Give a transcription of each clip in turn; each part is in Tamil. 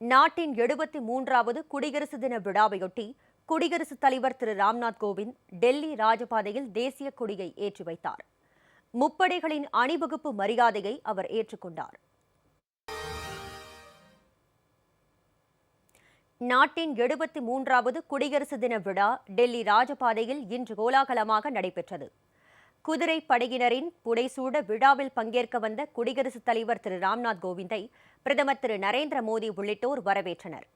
நாட்டின் 73வது குடியரசு தின விழாவையொட்டி குடியரசுத் தலைவர் திரு ராம்நாத் கோவிந்த் டெல்லி ராஜபாதையில் தேசிய கொடியை ஏற்றி வைத்தார். முப்படைகளின் அணிவகுப்பு மரியாதையை அவர் ஏற்றுக்கொண்டார். நாட்டின் 73வது குடியரசு தின விழா டெல்லி ராஜபாதையில் இன்று கோலாகலமாக நடைபெற்றது. குதிரை படையினரின் புடைசூட விழாவில் பங்கேற்க வந்த குடியரசுத் தலைவர் திரு ராம்நாத் கோவிந்தை பிரதமர் திரு நரேந்திர மோடி உள்ளிட்டோர் வரவேற்றனர்.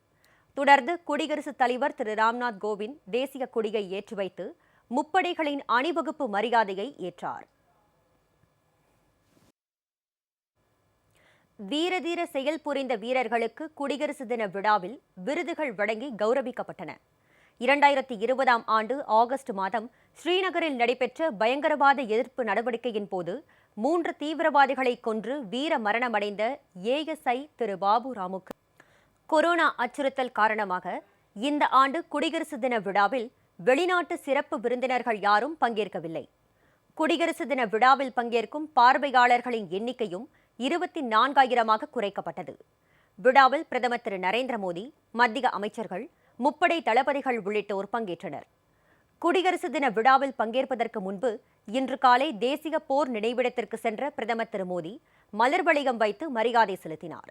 தொடர்ந்து குடியரசுத் தலைவர் திரு ராம்நாத் கோவிந்த் தேசிய கொடியை ஏற்றி வைத்து முப்படைகளின் அணிவகுப்பு மரியாதையை ஏற்றார். வீரதீர செயல் புரிந்த வீரர்களுக்கு குடியரசு தின விழாவில் விருதுகள் வழங்கி கௌரவிக்கப்பட்டன. 2020ஆம் ஆண்டு ஆகஸ்ட் மாதம் ஸ்ரீநகரில் நடைபெற்ற பயங்கரவாத எதிர்ப்பு நடவடிக்கையின் போது 3 தீவிரவாதிகளை கொன்று வீர மரணமடைந்த ஏஎஸ்ஐ திரு பாபு ராமுக்கு கொரோனா அச்சுறுத்தல் காரணமாக இந்த ஆண்டு குடியரசு தின விழாவில் வெளிநாட்டு சிறப்பு விருந்தினர்கள் யாரும் பங்கேற்கவில்லை. குடியரசு தின விழாவில் பங்கேற்கும் பார்வையாளர்களின் எண்ணிக்கையும் 24,000ஆக குறைக்கப்பட்டது. விழாவில் பிரதமர் திரு நரேந்திர மோடி, மத்திய அமைச்சர்கள், முப்படை தளபதிகள் உள்ளிட்டோர் பங்கேற்றனர். குடியரசு தின விழாவில் பங்கேற்பதற்கு முன்பு இன்று காலை தேசிய போர் நினைவிடத்திற்கு சென்ற பிரதமர் திரு மோடி மலர் வளையம் வைத்து மரியாதை செலுத்தினார்.